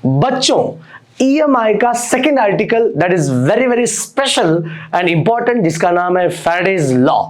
बच्चों, ईएमआई का second article that is very very special and important, जिसका नाम है फैराडेज लॉ।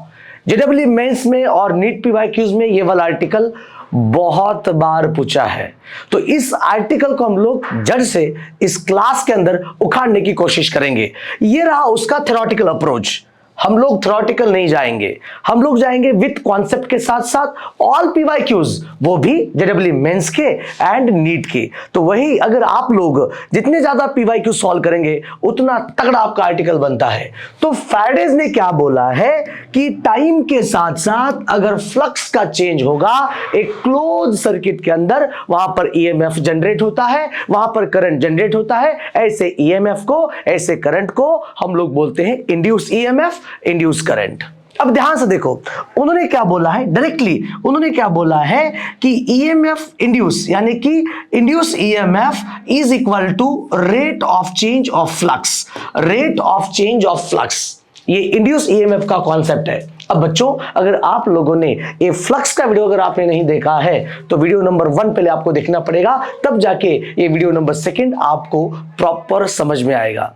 जेडब्ल्यू मेंस में और नीट पीवाईक्यूज में ये वाला आर्टिकल बहुत बार पूछा है, तो इस आर्टिकल को हम लोग जड़ से इस क्लास के अंदर उखाड़ने की कोशिश करेंगे। ये रहा उसका थ्योरेटिकल अप्रोच। हम लोग थ्योरेटिकल नहीं जाएंगे, हम लोग जाएंगे विथ कॉन्सेप्ट के साथ साथ ऑल पीवाईक्यूज, वो भी जेडब्ल्यू मेंस के एंड नीट के। तो वही अगर आप लोग जितने ज्यादा पीवाईक्यू सॉल्व करेंगे उतना तगड़ा आपका आर्टिकल बनता है। तो फैराडेज ने क्या बोला है कि टाइम के साथ साथ अगर फ्लक्स का चेंज होगा एक क्लोज सर्किट के अंदर, वहां पर ईएमएफ जनरेट होता है, वहां पर करंट जनरेट होता है। ऐसे ईएमएफ को, ऐसे करंट को हम लोग बोलते हैं इंड्यूस ईएमएफ, इंड्यूस करंट। अब ध्यान से देखो, उन्होंने क्या बोला है डायरेक्टली, उन्होंने क्या बोला है कि ईएमएफ इंड्यूस यानी कि induce EMF is equal to rate of change of flux, rate of change of flux. ये इंड्यूस ईएमएफ का कॉन्सेप्ट है। अब बच्चों, अगर आप लोगों ने ये फ्लक्स का वीडियो अगर आपने नहीं देखा है तो वीडियो नंबर 1 पहले आपको देखना पड़ेगा, तब जाके ये वीडियो नंबर 2 आपको प्रॉपर समझ में आएगा।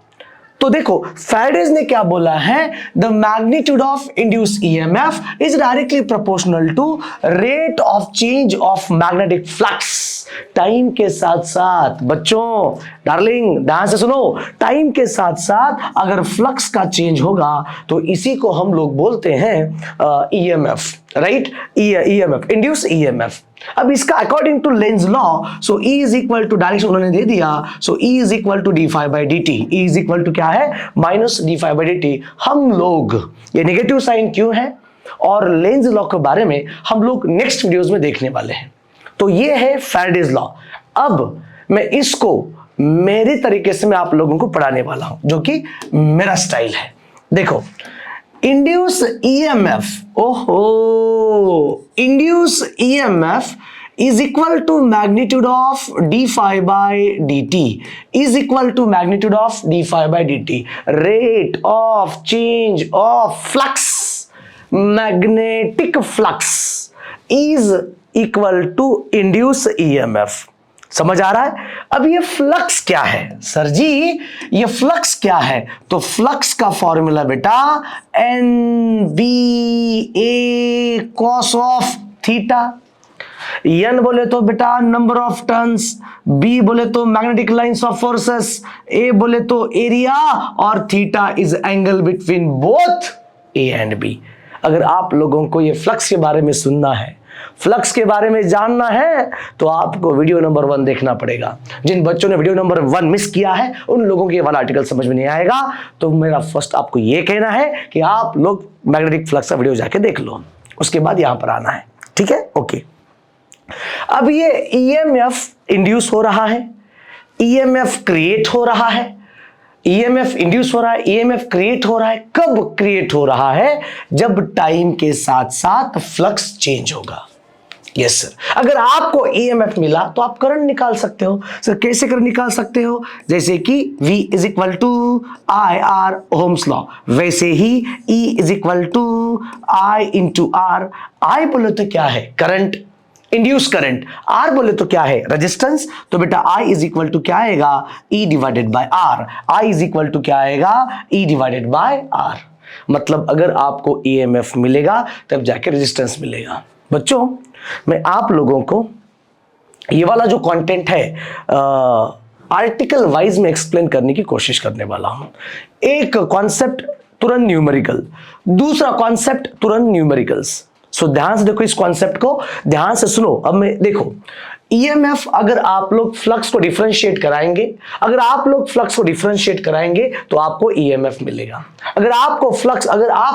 तो देखो फैराडेज ने क्या बोला है, the magnitude of induce EMF is directly proportional to rate of change of magnetic flux. Time के साथ साथ बच्चों, डार्लिंग ध्यान से सुनो, टाइम के साथ साथ अगर फ्लक्स का चेंज होगा तो इसी को हम लोग बोलते हैं EMF, right? EMF, induce EMF. अब इसका according to Lenz law, so E is equal to, direction उन्होंने दे दिया, so E is equal to D phi by D T. E is equal to क्या है? Minus D phi by D T. हम लोग ये नेगेटिव साइन क्यों है और लेंज लॉ के बारे में हम लोग नेक्स्ट वीडियोस में देखने वाले हैं। तो ये है फैराडेज लॉ। अब मैं इसको मेरे तरीके से मैं आप लोगों को पढ़ाने वाला हूं, जो कि मेरा स्टाइल है। देखो, इंड्यूस ईएमएफ, ओहो, induce EMF is equal to magnitude of d phi by dt, is equal to magnitude of d phi by dt, rate of change of flux, magnetic flux is equal to induce EMF। समझ आ रहा है? अब ये flux क्या है sir जी, ये flux क्या है? तो फ्लक्स का फॉर्मूला बेटा N B A cos of theta. N बोले तो बेटा नंबर ऑफ टर्न्स, बी बोले तो magnetic lines of forces, A बोले तो एरिया, और theta is angle between both A and B. अगर आप लोगों को ये फ्लक्स के बारे में सुनना है, फ्लक्स के बारे में जानना है, तो आपको वीडियो नंबर 1 देखना पड़ेगा। जिन बच्चों ने वीडियो नंबर 1 मिस किया है उन लोगों को ये वाला आर्टिकल समझ में नहीं आएगा। तो मेरा फर्स्ट आपको ये कहना है कि आप लोग मैग्नेटिक फ्लक्स का वीडियो जाके देख लो, उसके बाद यहां पर आना है, ठीक है? ओके। अब ये ईएमएफ इंड्यूस हो रहा है, ईएमएफ क्रिएट हो रहा है, ईएमएफ इंड्यूस हो रहा है, ईएमएफ क्रिएट हो रहा है। कब क्रिएट हो रहा है? जब टाइम के साथ साथ फ्लक्स चेंज होगा। Yes sir. अगर आपको ईएमएफ मिला तो आप करंट निकाल सकते हो। सर कैसे करंट निकाल सकते हो? जैसे कि V is equal to I R, Ohm's law, वैसे ही E is equal to I into R. I बोले तो क्या है? Current, induce current. R बोले तो क्या है? रेजिस्टेंस। तो बेटा I इज इक्वल टू क्या आएगा? E divided by R। I is equal to क्या आएगा? E divided by R। मतलब अगर आपको ईएमएफ मिलेगा तब जाके रेजिस्टेंस मिलेगा। बच्चों, मैं आप लोगों को ये वाला जो कंटेंट है आर्टिकल वाइज में एक्सप्लेन करने की कोशिश करने वाला हूं। एक कॉन्सेप्ट तुरंत न्यूमेरिकल, दूसरा कॉन्सेप्ट तुरंत न्यूमेरिकल्स। सो ध्यान से देखो, इस कॉन्सेप्ट को ध्यान से सुनो। अब मैं देखो, ईएमएफ अगर आप लोग फ्लक्स को डिफरेंशिएट कराएंगे, अगर आप लोग फ्लक्स को डिफरेंशिएट कराएंगे तो आपको ईएमएफ मिलेगा। अगर आप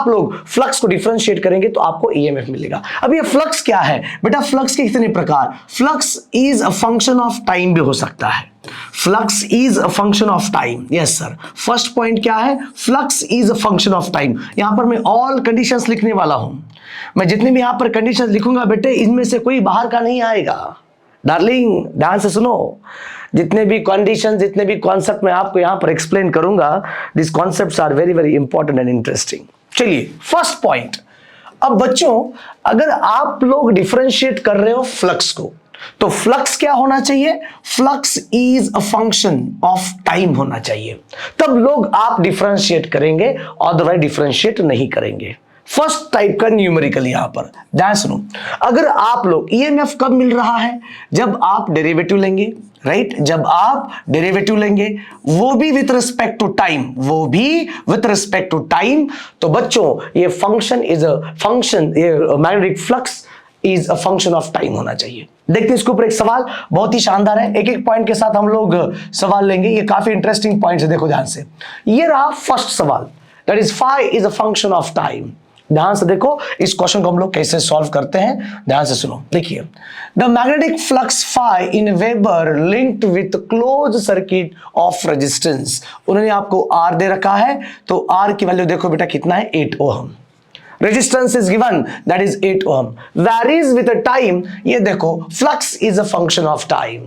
लोग फ्लक्स को डिफरेंशिएट करेंगे तो आपको ईएमएफ मिलेगा। अब ये फ्लक्स क्या है बेटा? फ्लक्स के कितने प्रकार? Flux is a function of time भी हो सकता है। Flux is a function of time. Yes sir. First point क्या है? Flux is a function of time. यहां पर मैं ऑल कंडीशंस लिखने वाला हूं। मैं जितने भी यहां पर कंडीशंस लिखूंगा बेटे, इनमें से कोई बाहर का नहीं आएगा। डार्लिंग ध्यान से सुनो, जितने भी कंडीशन, जितने भी कॉन्सेप्ट मैं आपको यहां पर एक्सप्लेन करूंगा, this concepts are very very important and interesting. चलिए फर्स्ट पॉइंट। अब बच्चों, अगर आप लोग डिफरेंशिएट कर रहे हो फ्लक्स को, तो फ्लक्स क्या होना चाहिए? Flux is a function of time होना चाहिए, तब लोग आप डिफरेंशिएट करेंगे, अदरवाइज डिफरेंशिएट नहीं करेंगे। फर्स्ट टाइप का न्यूमेरिकल यहां पर ध्यान सुनो, अगर आप लोग ईएमएफ कब मिल रहा है? जब आप डेरिवेटिव लेंगे, राइट? जब आप डेरिवेटिव लेंगे, वो भी विथ रिस्पेक्ट टू टाइम, वो भी विथ रिस्पेक्ट टू टाइम। तो बच्चों ये फंक्शन इज अ फंक्शन, ये magnetic flux is a function of time होना चाहिए। देखते हैं इसके ऊपर एक सवाल, बहुत ही शानदार है, एक एक पॉइंट के साथ हम लोग सवाल लेंगे, ये काफी इंटरेस्टिंग पॉइंट है, देखो ध्यान से। ये रहा फर्स्ट सवाल, that is phi is a function of time. ध्यान से देखो इस क्वेश्चन को हम लोग कैसे सॉल्व करते हैं, ध्यान से सुनो। देखिए, the magnetic flux phi in weber linked with close circuit of resistance, उन्होंने आपको आर दे रखा है, तो आर की वैल्यू देखो बेटा कितना है, 8 ohm. Resistance is given, that is 8 ohm, varies with time, ये देखो flux is a function of time.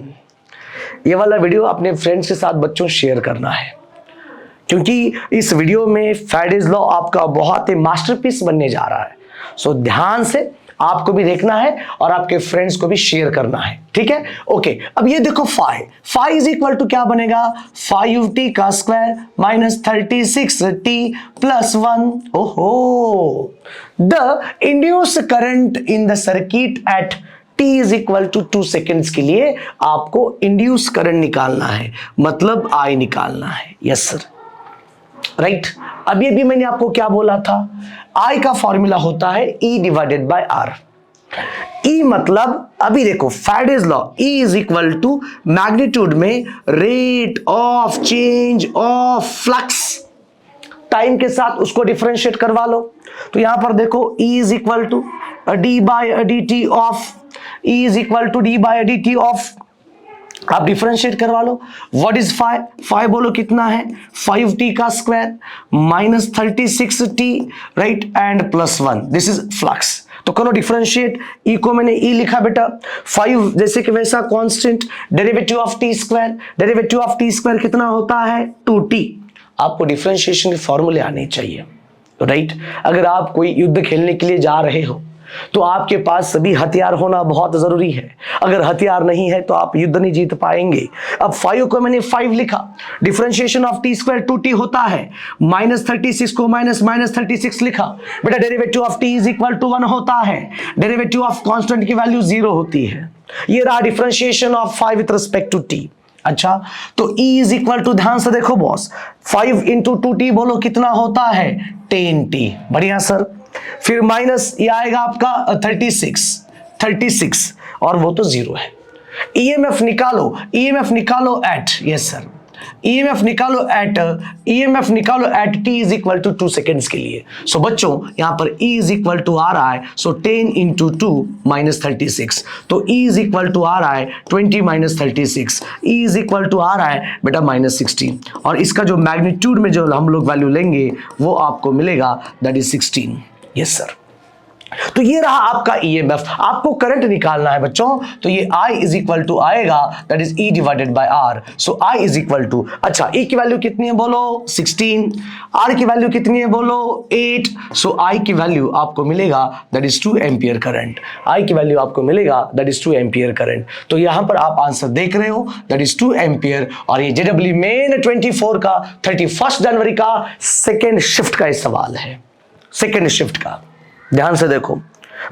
ये वाला वीडियो अपने फ्रेंड्स के साथ बच्चों शेयर करना है, क्योंकि इस वीडियो में फैराडेज लॉ आपका बहुत ही मास्टरपीस बनने जा रहा है। सो ध्यान से आपको भी देखना है और आपके फ्रेंड्स को भी शेयर करना है, ठीक है? ओके, अब ये देखो फाई इज इक्वल टू क्या बनेगा, 5t का स्क्वायर माइनस 36t प्लस 1। ओहो, the induce current in the circuit at t is equal to 2 seconds के लिए आपको इंड्यूस करंट निकालना है, मतलब I निकालना है। Yes sir, right. अभी अभी मैंने आपको क्या बोला था, I का फॉर्मूला होता है E divided by R। E मतलब अभी देखो Faraday's law, E is equal to magnitude में rate of change of flux, time के साथ उसको डिफरेंशिएट करवा लो। तो यहां पर देखो E is equal to D by D T of, E is equal to D by D T of, आप डिफरेंशिएट करवा लो। व्हाट इज फाइव बोलो कितना है, 5t का square minus 36t, right, and plus 1, this is flux. तो करो differentiate, ई को मैंने ई लिखा बेटा, 5 जैसे कि वैसा constant, derivative of T square, derivative of T square कितना होता है, 2t। आपको डिफरेंशिएशन के फॉर्मूले आने चाहिए, राइट? अगर आप कोई युद्ध खेलने के लिए जा रहे हो तो आपके पास सभी हथियार होना बहुत जरूरी है, अगर हथियार नहीं है तो आप युद्ध नहीं जीत पाएंगे। अब 5 को मैंने 5 लिखा, differentiation of T square 2t होता है, माइनस 36 को माइनस 36 लिखा बेटा, derivative of t is equal to 1 होता है, डेरिवेटिव ऑफ कांस्टेंट की वैल्यू 0 होती है। ये रहा differentiation of 5 with respect to t। अच्छा, तो E इज इक्वल टू, ध्यान से देखो बॉस, 5 इंटू 2t बोलो कितना होता है, 10t। बढ़िया सर, फिर माइनस ये आएगा आपका 36 और वो तो 0 है। ईएमएफ निकालो एट, यस सर, ईएमएफ निकालो at t is equal to 2 seconds के लिए। सो बच्चों यहां पर E इज इक्वल टू आ रहा है, सो 10 इंटू 2 माइनस 36, तो E इज इक्वल टू आ रहा है 20 minus 36, E is equal to आ रहा है बेटा माइनस 16, और इसका जो मैग्नीट्यूड में जो हम लोग वैल्यू लेंगे वो आपको मिलेगा, दैट इज 16। यस सर, तो ये रहा आपका ईएमएफ। आपको करंट निकालना है बच्चों, तो ये I इज इक्वल टू आएगा, that is E divided by R। So I is equal to, अच्छा E की वैल्यू कितनी है बोलो, 16, R की वैल्यू कितनी है बोलो, 8। सो I की वैल्यू आपको मिलेगा, that is 2 ampere current. I की वैल्यू आपको मिलेगा, दैट इज 2 एम्पियर करंट। तो यहां पर आप आंसर देख रहे हो, दैट इज 2 एम्पियर। और ये JEE मेन 24 का 31 जनवरी का सेकेंड शिफ्ट का सवाल है, सेकेंड शिफ्ट का। ध्यान से देखो,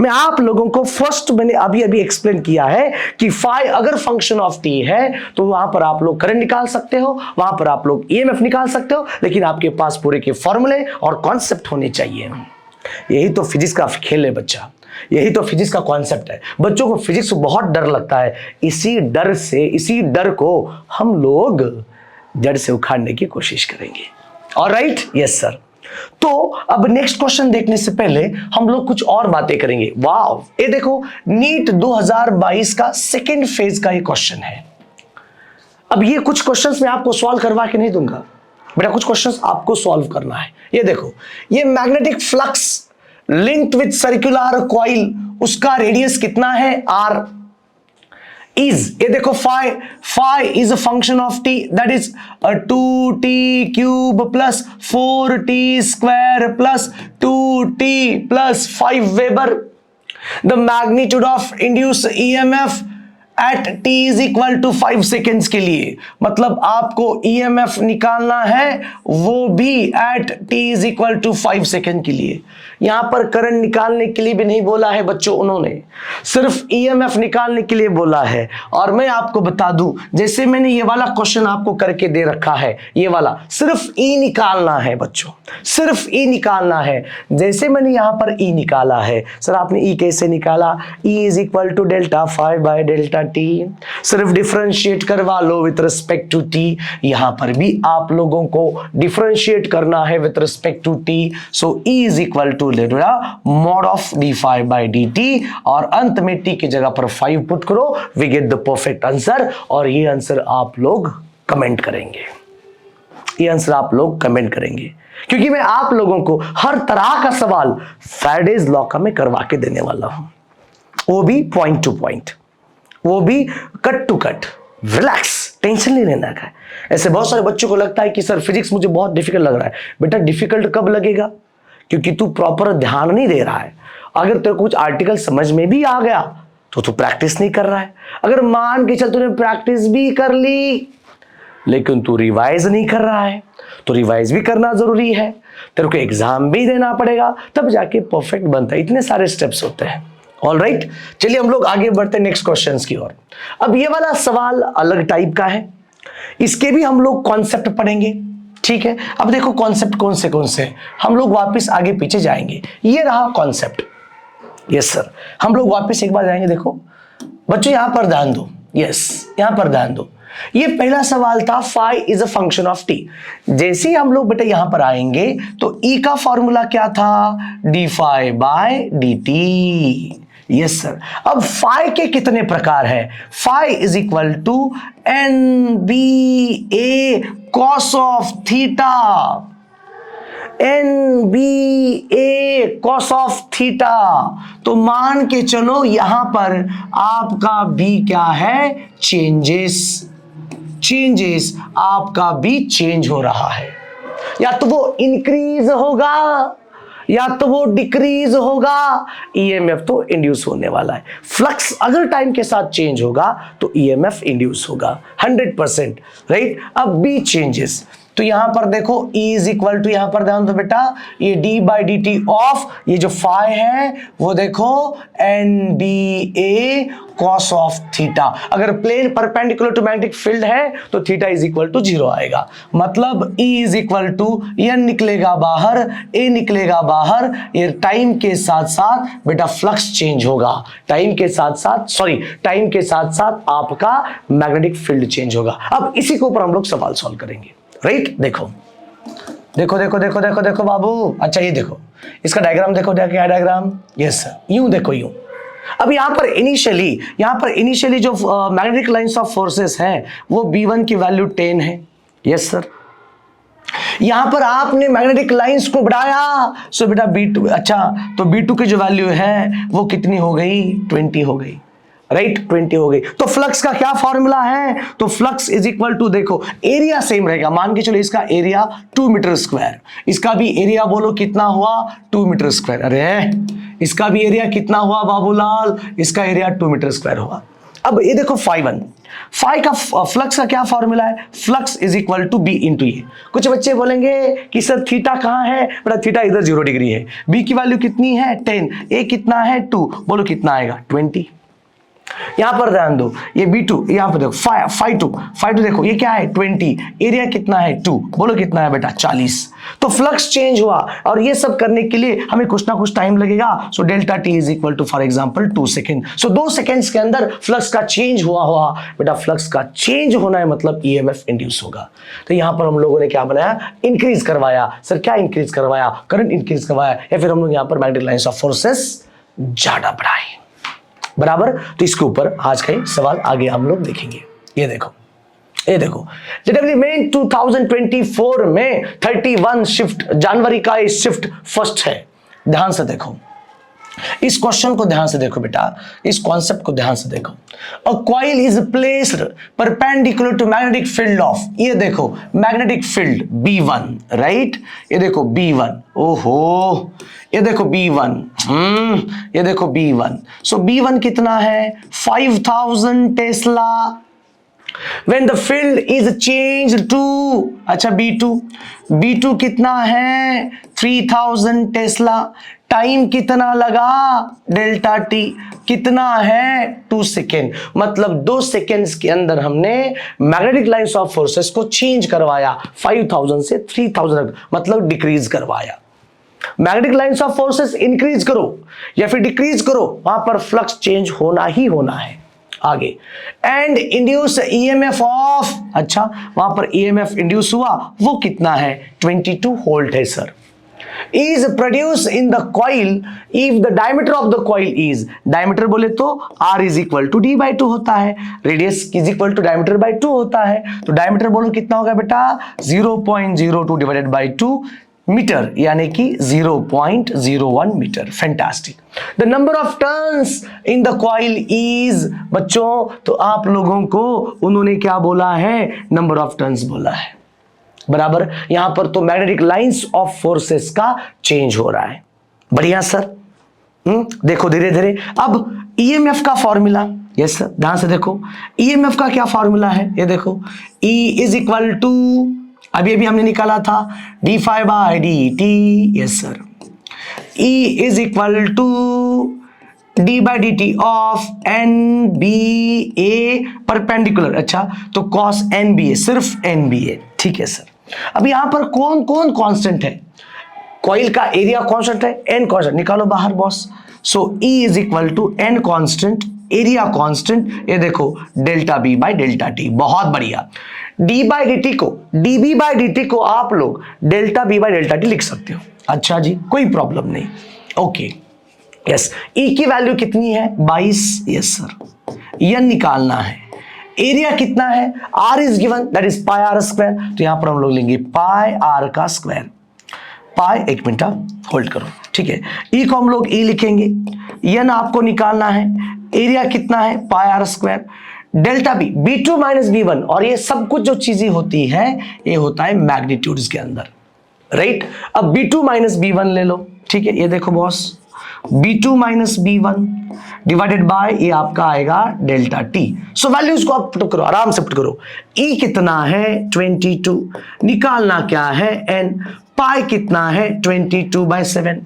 मैं आप लोगों को फर्स्ट मैंने अभी एक्सप्लेन किया है कि फाई अगर फंक्शन ऑफ टी है तो वहां पर आप लोग करंट निकाल सकते हो, वहां पर आप लोग ईएमएफ निकाल सकते हो, लेकिन आपके पास पूरे के फॉर्मूले और कॉन्सेप्ट होने चाहिए। यही तो फिजिक्स का खेल है बच्चा, यही तो फिजिक्स का कॉन्सेप्ट है। बच्चों को फिजिक्स से बहुत डर लगता है, इसी डर को हम लोग जड़ से उखाड़ने की कोशिश करेंगे। Alright, yes sir. तो अब नेक्स्ट क्वेश्चन देखने से पहले हम लोग कुछ और बातें करेंगे। वाव, ये देखो नीट 2022 का सेकेंड फेज का ये क्वेश्चन है। अब ये कुछ क्वेश्चंस मैं आपको सॉल्व करवा के नहीं दूंगा बेटा, कुछ क्वेश्चंस आपको सॉल्व करना है। ये देखो, ये magnetic flux linked with circular coil, उसका रेडियस कितना है, R इज, ये देखो phi is a function of T, that is 2t cube plus 4t square plus 2t plus 5 weber. The magnitude of induce EMF at t is equal to 5 seconds के लिए, मतलब आपको EMF निकालना है वो भी at t is equal to 5 second के लिए। यहां पर करंट निकालने के लिए भी नहीं बोला है बच्चों, उन्होंने सिर्फ EMF निकालने के लिए बोला है। और मैं आपको बता दूं, जैसे मैंने ये वाला क्वेश्चन आपको करके दे रखा है, ये वाला सिर्फ E निकालना है बच्चों, सिर्फ E निकालना है। जैसे मैंने यहां पर E निकाला है, सर आपने E कैसे निकाला? E is equal to delta 5 by delta t, सिर्फ डिफरेंशिएट करवा लो विथ रिस्पेक्ट टू t। यहां पर भी आप लोगों को डिफरेंशिएट करना है with respect to t। So E is equal to mod of d5 by dt, और अंत में t की जगह पर 5 पुट करो, we get the perfect answer. और ये आंसर आप लोग कमेंट करेंगे, ये आंसर आप लोग कमेंट करेंगे, क्योंकि मैं आप लोगों को हर तरह का सवाल फैराडेज लॉ का मैं करवा के देने वाला हूं, वो भी पॉइंट टू पॉइंट, वो भी cut to cut. Relax, tension नहीं लेना का है। ऐसे बहुत सारे बच्चों को लगता है कि सर फिजिक्स मुझे बहुत डिफिकल्ट लग रहा है। बेटा डिफिकल्ट कब लगेगा? क्योंकि तू प्रॉपर ध्यान नहीं दे रहा है। अगर तेरे को कुछ आर्टिकल समझ में भी आ गया तो तू प्रैक्टिस नहीं कर रहा है। अगर मान के चल तूने प्रैक्टिस भी कर ली लेकिन तू रिवाइज नहीं कर रहा है, तो रिवाइज भी करना जरूरी है, तेरे को एग्जाम भी देना पड़ेगा, तब जाके परफेक्ट बनता है। इतने सारे स्टेप्स होते हैं। ऑलराइट, चलिए हम लोग आगे बढ़ते हैं नेक्स्ट क्वेश्चंस की ओर। अब ये वाला सवाल अलग टाइप का है, इसके भी हम लोग कॉन्सेप्ट पढ़ेंगे, ठीक है। अब देखो कॉन्सेप्ट कौन से हम लोग वापस आगे पीछे जाएंगे। ये रहा कॉन्सेप्ट, यस सर। हम लोग वापस एक बार जाएंगे। देखो बच्चों यहां पर ध्यान दो, यस यहां पर ध्यान दो। ये पहला सवाल था phi is a function of T. जैसे ही हम लोग बेटा यहां पर आएंगे तो ई का फॉर्मूला क्या था? D phi by D T. Yes sir. अब फाई के कितने प्रकार है? Phi is equal to N B A cos of theta, N B A cos of theta. तो मान के चलो यहां पर आपका बी क्या है? चेंजेस, आपका बी चेंज हो रहा है, या तो वो इंक्रीज होगा या तो वो डिक्रीज होगा। ईएमएफ तो इंड्यूस होने वाला है। फ्लक्स अगर टाइम के साथ चेंज होगा तो ईएमएफ इंड्यूस होगा 100%, राइट। अब बी चेंजेस, तो यहां पर देखो E इज इक्वल टू, यहां पर ध्यान दो बेटा, ये d by D T of ये जो फाई है वो देखो N B A cos of theta. अगर plane perpendicular to magnetic field है तो थीटा इज इक्वल टू 0 आएगा। मतलब E is equal to N निकलेगा बाहर, ए निकलेगा बाहर। ये टाइम के साथ साथ बेटा फ्लक्स चेंज होगा, टाइम के साथ साथ आपका मैग्नेटिक फील्ड चेंज होगा। अब इसी के ऊपर हम लोग सवाल सॉल्व करेंगे, राइट। देखो बाबू, अच्छा ये देखो इसका डायग्राम देखो, क्या डायग्राम? यस सर, यूं देखो यूं। अब यहां पर इनिशियली जो मैग्नेटिक लाइंस ऑफ फोर्सेस हैं वो B1 की वैल्यू 10 है। Yes sir. यहां पर आपने मैग्नेटिक लाइंस को बढ़ाया, सो बेटा B2, अच्छा तो B2 की जो वैल्यू है वो कितनी हो गई? 20 हो गई, राइट 20 हो गई। तो फ्लक्स का क्या फॉर्मूला है? तो फ्लक्स इज इक्वल टू, देखो एरिया सेम रहेगा, मान के चलो इसका एरिया 2 मीटर स्क्वायर, इसका भी एरिया बोलो कितना हुआ? 2 मीटर स्क्वायर। अरे इसका भी एरिया कितना हुआ बाबूलाल? इसका एरिया 2 मीटर स्क्वायर हुआ। अब ये देखो फाई का फ्लक्स का क्या फॉर्मूला है? Flux is equal to B into A. कुछ बच्चे बोलेंगे कि सर थीटा कहाँ है? बेटा थीटा इधर 0 डिग्री है। बी की वैल्यू कितनी है? 10, ए कितना है? 2, बोलो कितना आएगा? 20। यहां पर ध्यान दो, ये B2, यहां पर देखो फाई टू देखो ये क्या है? 20, एरिया कितना है? 2, बोलो कितना है बेटा? 40। तो फ्लक्स चेंज हुआ, और ये सब करने के लिए हमें कुछ ना कुछ टाइम लगेगा। So delta T is equal to for example 2 second. So 2 seconds के अंदर फ्लक्स का चेंज हुआ बेटा। फ्लक्स का चेंज होना है मतलब ईएमएफ इंड्यूस होगा। तो यहां पर हम लोगों ने क्या बनाया? इंक्रीज करवाया। सर क्या इंक्रीज करवाया? करंट इंक्रीज करवाया, या फिर हम लोग यहां पर मैग्नेटिक लाइंस ऑफ फोर्सेस ज्यादा बढ़ाए, बराबर। तो इसके ऊपर आज का सवाल आगे हम लोग देखेंगे। ये देखो मई 2024 में 31 शिफ्ट जनवरी का शिफ्ट फर्स्ट है। ध्यान से देखो, इस क्वेश्चन को ध्यान से देखो बेटा, इस कॉन्सेप्ट को ध्यान से देखो। A coil is placed perpendicular to magnetic field of, ये देखो मैग्नेटिक फील्ड B1, राइट, ये देखो B1, ओहो ये देखो B1, ये देखो B1, सो B1 कितना है 5000 Tesla. When the field is changed to, अच्छा B2 कितना है 3000 टेस्ला। टाइम कितना लगा डेल्टा टी कितना है 2 सेकेंड, मतलब 2 सेकेंड्स के अंदर हमने मैग्नेटिक लाइंस ऑफ फोर्सेस को चेंज करवाया 5000 से 3000, मतलब डिक्रीज करवाया। Magnetic lines of forces increase करो या फिर डिक्रीज करो, वहां पर फ्लक्स चेंज होना ही होना है। आगे एंड इंड्यूस ईएमएफ ऑफ, अच्छा वहां पर ईएमएफ इंड्यूस हुआ, वो कितना है 22 वोल्ट है sir. is produced in the coil if the diameter of the coil is, diameter बोले तो r is equal to d by 2 होता है, radius is equal to diameter by 2 होता है, तो diameter बोलो कितना होगा बेटा 0.02 divided by 2 मीटर, यानी कि 0.01 metre. Fantastic. The number of turns in the coil is, बच्चों तो आप लोगों को उन्होंने क्या बोला है, नंबर ऑफ टर्न्स बोला है, बराबर। यहां पर तो मैग्नेटिक लाइंस ऑफ फोर्सेस का चेंज हो रहा है। बढ़िया सर। देखो धीरे धीरे अब ईएमएफ का फॉर्मूला, यस सर ध्यान से देखो, ईएमएफ का क्या फॉर्मूला है, ये देखो E इज इक्वल टू, अभी हमने निकाला था d∅ by dt, yes sir, E is equal to d by dt of NBA perpendicular, अच्छा तो cos NBA, सिर्फ NBA, ठीक है सर। अब यहां पर कौन कौन कांस्टेंट है, कॉइल का एरिया कांस्टेंट है, n कांस्टेंट, निकालो बाहर boss. So E is equal to n constant, area constant, ये देखो delta B by delta T, बहुत बढ़िया। d बाय dt को, dB बाय dt को आप लोग delta B by delta T लिख सकते हो, अच्छा जी कोई प्रॉब्लम नहीं, ओके यस। E की वैल्यू कितनी है 22, यस सर, n निकालना है, एरिया कितना है, r is given that is pi r square, तो यहां पर हम लोग लेंगे पाई r का स्क्वायर, पाई, एक मिनट होल्ड करो, ठीक है, E को हम लोग E लिखेंगे, n आपको निकालना है, एरिया कितना है pi r square, delta B B2 minus B1, और ये सब कुछ जो चीजें होती है ये होता है मैग्नीट्यूड्स के अंदर, राइट। अब B2 माइनस B1 ले लो, ठीक है, ये देखो boss B2 minus B1 divided by ये आपका आएगा डेल्टा T। सो वैल्यूज को आप पुट करो, आराम से पुट करो। E कितना है 22, निकालना क्या है n, पाई कितना है 22/7,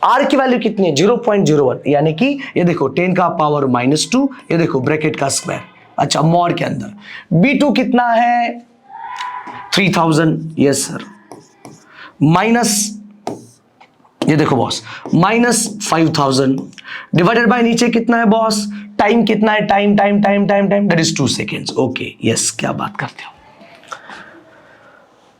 r की वैल्यू कितनी है 0.01, यानी कि ये देखो 10 का पावर -2, ये देखो ब्रैकेट का स्क्वायर, अच्छा मॉड के अंदर। B2 कितना है 3000, यस सर, माइनस ये देखो बॉस -5000 डिवाइडेड बाय नीचे कितना है बॉस, टाइम कितना है, time that is 2 seconds, okay yes, क्या बात करते हो,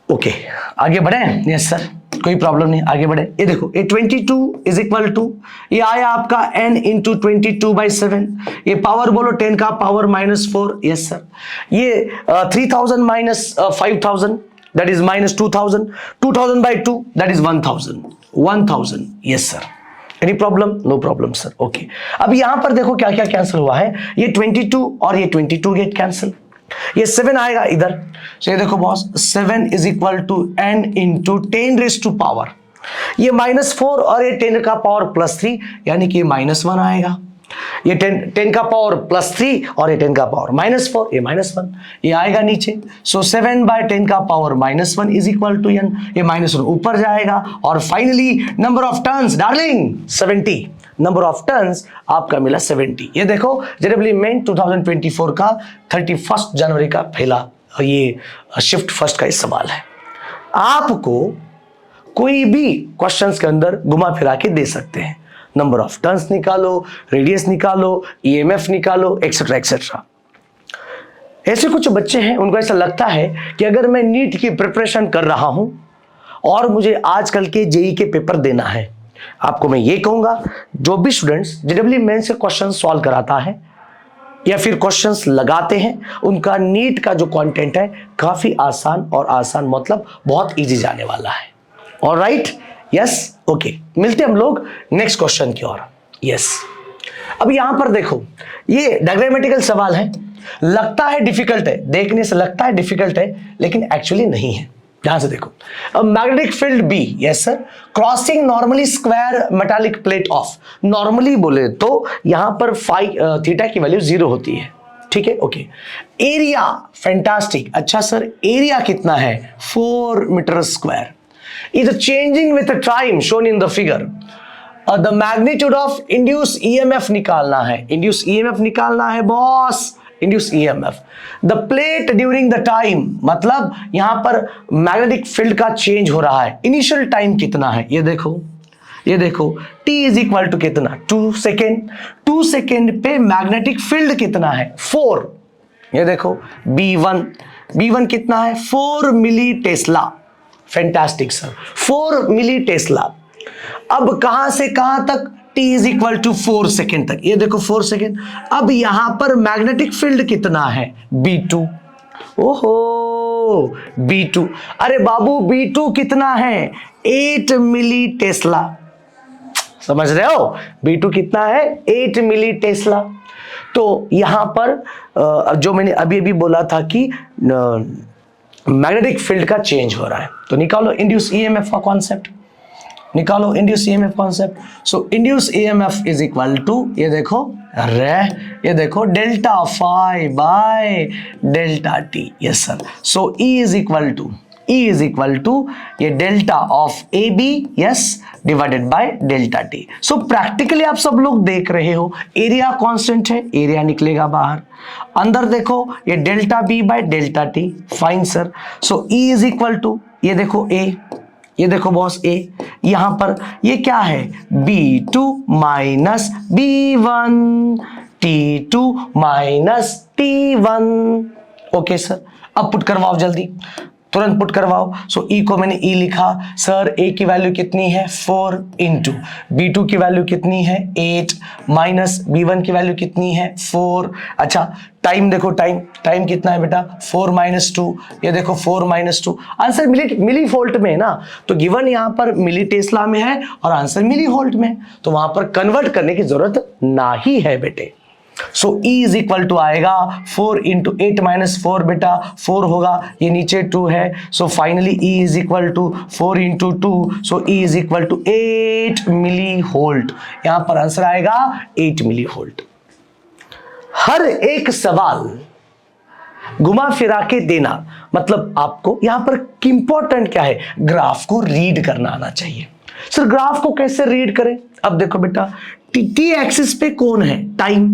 ओके आगे बढ़े, यस सर कोई प्रॉब्लम नहीं, आगे बढ़े। ये देखो ये 22 इज इक्वल टू, ये आया आपका n इंटू 22/7, ये पावर बोलो 10 का पावर -4, यस सर, ये 3000 minus 5000 that is -2000, 2000/2 that is 1000, yes sir, any problem, no problem sir, okay. अब यहां पर देखो क्या क्या कैंसिल हुआ है, ये 22 और ये 22 गेट कैंसिल, ये 7 आएगा इधर, so ये देखो boss 7 is equal to n into 10 raise to power, ये -4 और ये 10 का पावर +3, यानी कि -1 आएगा, ये 10 का पावर +3 और ये 10 का पावर -4, ये -1, ये आएगा नीचे, सो 7/10 का power -1 is equal to n, ये -1 ऊपर जाएगा, और finally number of turns darling 70, number of turns आपका मिला 70। ये देखो जेडब्ल्यू मेन 2024 का 31 जनवरी का पहला ये शिफ्ट फर्स्ट का सवाल है। आपको कोई भी क्वेश्चंस के अंदर घुमा फिरा के दे सकते हैं, नंबर ऑफ टर्न्स निकालो, रेडियस निकालो, ईएमएफ निकालो, एक्सेट्रा एक्सेट्रा। ऐसे कुछ बच्चे हैं उनको ऐसा लगता है कि अगर मैं नीट की प्रिपरेशन कर रहा हूं और मुझे आजकल के जेई के पेपर देना है, आपको मैं ये कहूंगा जो भी स्टूडेंट्स जेडब्ल्यू मेन से क्वेश्चन सॉल्व कराता है या फिर क्वेश्चंस लगाते हैं, उनका नीट का जो कंटेंट है काफी आसान, और आसान मतलब बहुत इजी जाने वाला है। ऑलराइट, यस, ओके, मिलते हैं हम लोग नेक्स्ट क्वेश्चन की ओर। यस। अब यहां पर देखो, ये डायग्रामेटिकल सवाल है, लगता है डिफिकल्ट है, देखने से लगता है डिफिकल्ट है, लेकिन एक्चुअली नहीं है। ध्यान से देखो, magnetic field B, yes sir, crossing normally square metallic plate of, normally बोले तो यहां पर फाइव थीटा की वैल्यू 0 होती है, ठीक है, ओके। एरिया फैंटास्टिक, अच्छा सर एरिया कितना है, 4 metre square, is changing with time shown in the figure. The magnitude of induce EMF निकालना है, इंड्यूस ईएमएफ निकालना है boss, induce EMF. The plate during the time, मतलब यहां पर मैग्नेटिक फील्ड का चेंज हो रहा है, इनिशियल टाइम कितना है, ये देखो, ये देखो, t इज इक्वल टू कितना, 2 सेकेंड, 2 सेकेंड पे मैग्नेटिक फील्ड कितना है, 4, ये देखो B1, B1 कितना है, 4 millitesla, fantastic sir, 4 millitesla. अब कहां से कहां तक, t is equal to 4 second तक, ये देखो 4 सेकेंड। अब यहां पर मैग्नेटिक फील्ड कितना है, B2, ओहो B2, अरे बाबू B2 कितना है, 8 मिली टेस्ला, समझ रहे हो, B2 कितना है, 8 मिली टेस्ला। तो यहां पर जो मैंने अभी अभी बोला था कि मैग्नेटिक फील्ड का चेंज हो रहा है, तो निकालो इंड्यूस ईएमएफ का कॉन्सेप्ट, निकालो induced EMF concept. So induced EMF is equal to, ये देखो, अरे ये देखो, delta phi by delta t, yes sir. So E is equal to ये delta of A B, yes, divided by delta t. So practically आप सब लोग देख रहे हो, एरिया कांस्टेंट है, एरिया निकलेगा बाहर, अंदर देखो ये delta B by delta T, fine sir. So E is equal to, ये देखो ए, ये देखो बॉस ए, यहां पर ये क्या है, B2 minus B1, T2 minus T1, okay sir. अब पुट करवाओ जल्दी, तुरंत पुट करवाओ। सो ई को मैंने ई लिखा, सर ए की वैल्यू कितनी है, 4 इंटू B2 की वैल्यू कितनी है, 8 माइनस B1 की वैल्यू कितनी है, 4। अच्छा टाइम देखो, टाइम कितना है बेटा, 4 माइनस 2, ये देखो 4 माइनस 2, आंसर मिली वोल्ट में है ना, तो गिवन यहां पर मिली टेस्ला में है और आंसर मिली वोल्ट में, तो वहां पर कन्वर्ट करने की जरूरत ना ही है बेटे। सो E इज इक्वल टू आएगा 4 इंटू 8 माइनस 4, बेटा 4 होगा, ये नीचे 2 है, so finally E is equal to 4 into 2, so E is equal to 8 millivolt, यहां पर आंसर आएगा 8 मिली वोल्ट। हर एक सवाल घुमा फिरा के देना, मतलब आपको यहां पर इंपॉर्टेंट क्या है, ग्राफ को रीड करना आना चाहिए। सर ग्राफ को कैसे रीड करें, अब देखो बेटा, टी एक्सिस पे कौन है, टाइम,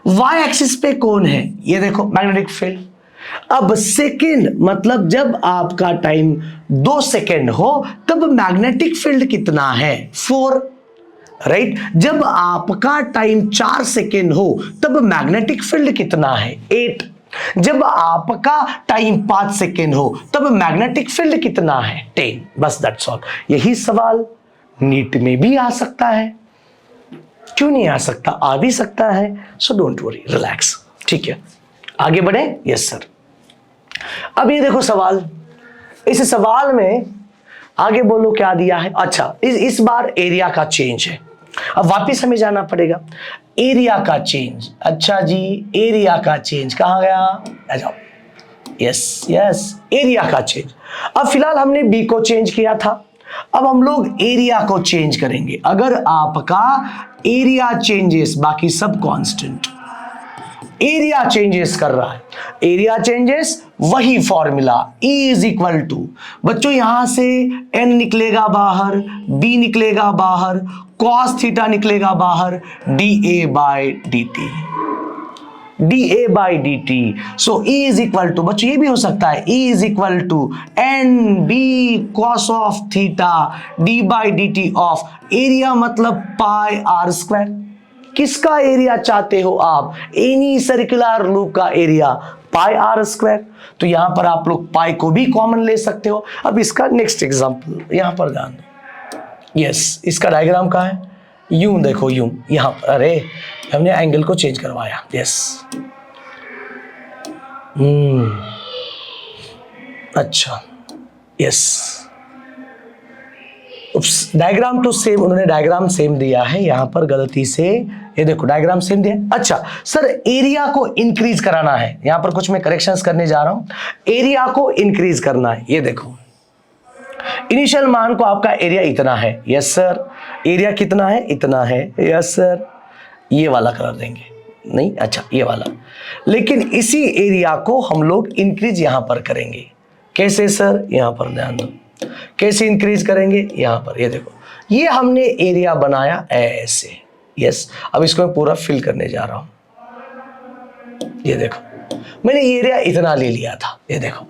वाई एक्सिस पे कौन है, ये देखो मैग्नेटिक फील्ड। अब सेकेंड, मतलब जब आपका टाइम 2 सेकेंड हो तब मैग्नेटिक फील्ड कितना है, 4, राइट। जब आपका टाइम 4 सेकेंड हो तब मैग्नेटिक फील्ड कितना है, 8। जब आपका टाइम 5 सेकेंड हो तब मैग्नेटिक फील्ड कितना है, 10। बस दैट्स ऑल। यही सवाल नीट में भी आ सकता है, क्यों नहीं आ सकता, आ भी सकता है। सो डोंट वरी, रिलैक्स, ठीक है, आगे बढ़े, यस सर। अब ये देखो सवाल, इस सवाल में आगे बोलो क्या दिया है। अच्छा इस बार एरिया का चेंज है, अब वापिस हमें जाना पड़ेगा, एरिया का चेंज। अच्छा जी एरिया का चेंज कहां गया, आ जाओ, यस यस, एरिया का चेंज। अब फिलहाल हमने बी को चेंज किया था, अब हम लोग एरिया को चेंज करेंगे। अगर आपका एरिया चेंजेस, बाकी सब कांस्टेंट, एरिया चेंजेस कर रहा है, एरिया चेंजेस, वही formula E is equal to, बच्चों यहां से N निकलेगा बाहर, B निकलेगा बाहर, cos थीटा निकलेगा बाहर, dA by dt, dA by dt। So E is equal to, बच्चों ये भी हो सकता है, E is equal to NB cos of theta d by dt of area, मतलब पाई आर स्क्वायर। किसका एरिया चाहते हो आप, एनी सर्कुलर लूप का एरिया, पाई आर स्क्वायर। तो यहां पर आप लोग पाई को भी कॉमन ले सकते हो। अब इसका नेक्स्ट एग्जांपल यहां पर ध्यान दो, यस, इसका डायग्राम कहां है, यूं देखो, यूं, यहां पर, अरे हमने एंगल को चेंज करवाया, यस, अच्छा, यस, डायग्राम टू सेम, उन्होंने डायग्राम सेम दिया है यहां पर गलती से, ये देखो डायग्राम सेम दिया है। अच्छा सर एरिया को इंक्रीज कराना है, यहां पर कुछ मैं करेक्शंस करने जा रहा हूं। एरिया को इंक्रीज करना है, ये देखो इनिशियल मान को आपका एरिया इतना है, यस सर। एरिया कितना है, इतना है, यस सर। ये वाला कलर देंगे, नहीं अच्छा ये वाला। लेकिन इसी एरिया को हम लोग इंक्रीज यहां पर करेंगे, कैसे सर, यहां पर ध्यान दो, कैसे इंक्रीज करेंगे, यहां पर ये देखो, ये हमने एरिया बनाया ऐसे, यस। अब इसको मैं पूरा फिल करने जा रहा हूं, ये देखो मैंने एरिया इतना ले लिया था, ये देखो।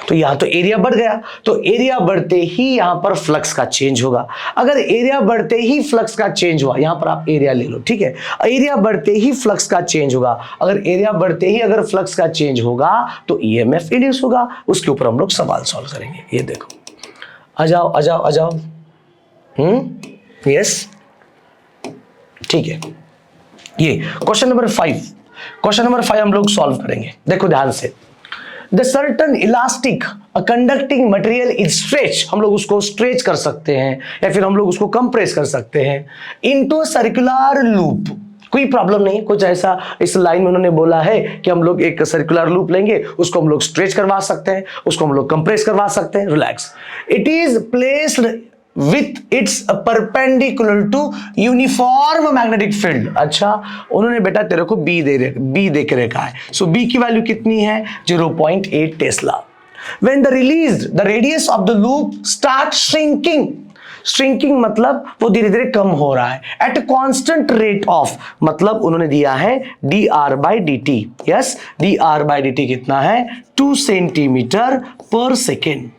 तो यहां तो एरिया बढ़ गया, तो एरिया बढ़ते ही यहां पर फ्लक्स का चेंज होगा। अगर एरिया बढ़ते ही फ्लक्स का चेंज हुआ, यहां पर आप एरिया ले लो, ठीक है। एरिया बढ़ते ही फ्लक्स का चेंज होगा, अगर एरिया बढ़ते ही अगर फ्लक्स का चेंज होगा तो ईएमएफ इंड्यूस होगा। उसके ऊपर हम लोग सवाल सॉल्व करेंगे। ये देखो आ जाओ आ जाओ आ जाओ, यस ठीक है। ये क्वेश्चन नंबर 5, क्वेश्चन नंबर 5 हम लोग सॉल्व करेंगे, देखो ध्यान से। The certain elastic conducting material is stretch, हम लोग उसको स्ट्रेच कर सकते हैं या फिर हम लोग उसको कंप्रेस कर सकते हैं इनटू सर्कुलर लूप। कोई प्रॉब्लम नहीं, कुछ ऐसा इस लाइन में उन्होंने बोला है कि हम लोग एक सर्कुलर लूप लेंगे, उसको हम लोग स्ट्रेच करवा सकते हैं, उसको हम लोग कंप्रेस करवा सकते हैं। Relax. It is placed with its perpendicular to uniform magnetic field। अच्छा उन्होंने बेटा तेरे को बी दे के रखा है, सो बी की वैल्यू कितनी है, 0.8 Tesla. when the released the radius of the loop start shrinking, shrinking मतलब वो धीरे धीरे कम हो रहा है, एट कांस्टेंट रेट ऑफ, मतलब उन्होंने दिया है dr by dt, yes dr by dt कितना है, 2 सेंटीमीटर पर सेकेंड।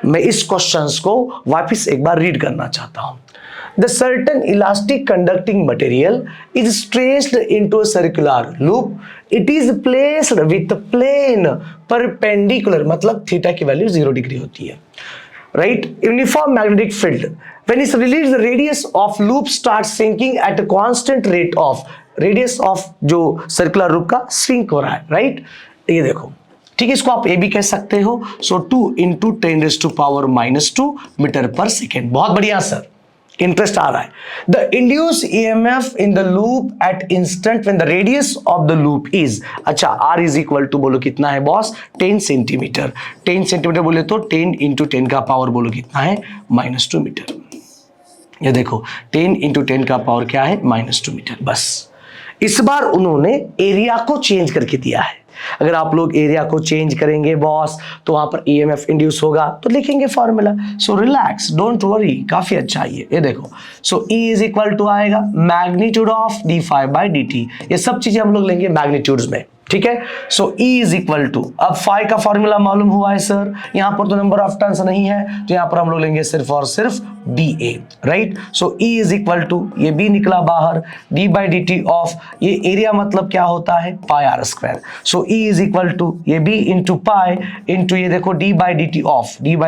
मैं इस क्वेश्चंस को वापस एक बार रीड करना चाहता हूं। The certain elastic conducting material is stretched into a circular loop. It is placed with plane perpendicular, मतलब थीटा की वैल्यू 0 डिग्री होती है, right? Uniform magnetic field. When it's released, the radius of loop starts shrinking at a constant rate of, radius of जो circular loop का shrink हो रहा है, right? ये देखो ठीक है, इसको आप ए भी कह सकते हो। सो 2 इंटू 10⁻⁻² मीटर पर सेकेंड। बहुत बढ़िया सर, इंटरेस्ट आ रहा है। The induce EMF in the loop at instant when the radius of the loop is, अच्छा आर इज इक्वल टू बोलो कितना है बॉस, 10 सेंटीमीटर। 10 सेंटीमीटर बोले तो 10 इंटू 10 का पावर बोलो कितना है, -2 मीटर। ये देखो 10 इंटू 10 का पावर क्या है, -2 मीटर। बस इस बार उन्होंने एरिया को चेंज करके दिया है। अगर आप लोग एरिया को चेंज करेंगे बॉस तो वहां पर ईएमएफ इंड्यूस होगा, तो लिखेंगे formula. So relax, don't worry, काफी अच्छा है ये देखो। So E is equal to आएगा मैग्नीट्यूड ऑफ d∅/dt। ये सब चीजें हम लोग लेंगे मैग्नीट्यूड्स में, ठीक है। सो E इज इक्वल टू, अब फाई का फॉर्मूला मालूम हुआ है सर, यहां पर तो नंबर ऑफ टर्न्स नहीं है, तो यहां पर हम लोग लेंगे सिर्फ और सिर्फ dA, right. So E is equal to, ये B निकला बाहर, d/dt ऑफ, ये एरिया मतलब क्या होता है, πr²। So E is equal to ये B इंटू पाई इंटू ये देखो d/dt of r²,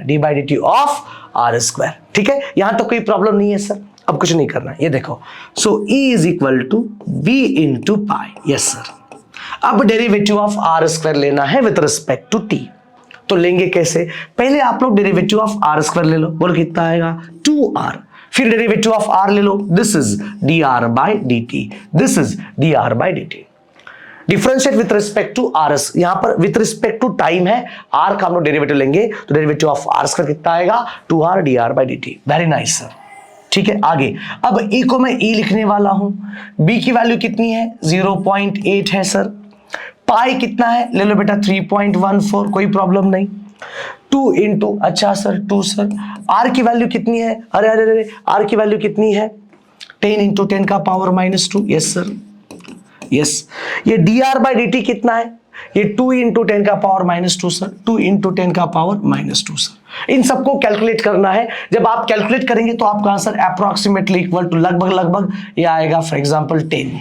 d/dt of r², ठीक है। यहां तो कोई प्रॉब्लम नहीं है सर, अब कुछ नहीं करना है, ये देखो। So E is equal to B into pi, yes sir. अब डेरिवेटिव ऑफ r² लेना है विद रिस्पेक्ट टू t, तो लेंगे कैसे, पहले आप लोग डेरिवेटिव ऑफ r² ले लो, बोलो कितना आएगा, 2r। फिर डेरिवेटिव ऑफ r ले लो, this is dr/dt, this is dr/dt। Differentiate with respect to rs, यहां पर विथ रिस्पेक्ट टू टाइम है, r का हम लोग डेरिवेटिव लेंगे, तो डेरिवेटिव ऑफ r² कितना आएगा, 2r dr/dt। Very nice sir, ठीक है। आगे अब E को मैं E लिखने वाला हूं, B की वैल्यू कितनी है, 0.8 है सर। पाई कितना है, ले लो बेटा 3.14, कोई प्रॉब्लम नहीं। 2 इंटू, अच्छा सर 2 सर। R की वैल्यू कितनी है, अरे अरे अरे R की वैल्यू कितनी है, 10 इंटू 10 का पावर -2, यस सर, यस। ये dr/dt कितना है, ये 2 इंटू 10 का पावर -2 सर, 2 इंटू 10 का पावर -2 सर। इन सबको कैलकुलेट करना है, जब आप कैलकुलेट करेंगे तो आपका आंसर अप्रोक्सीमेटली इक्वल टू लगभग ये आएगा, फॉर एग्जांपल 10,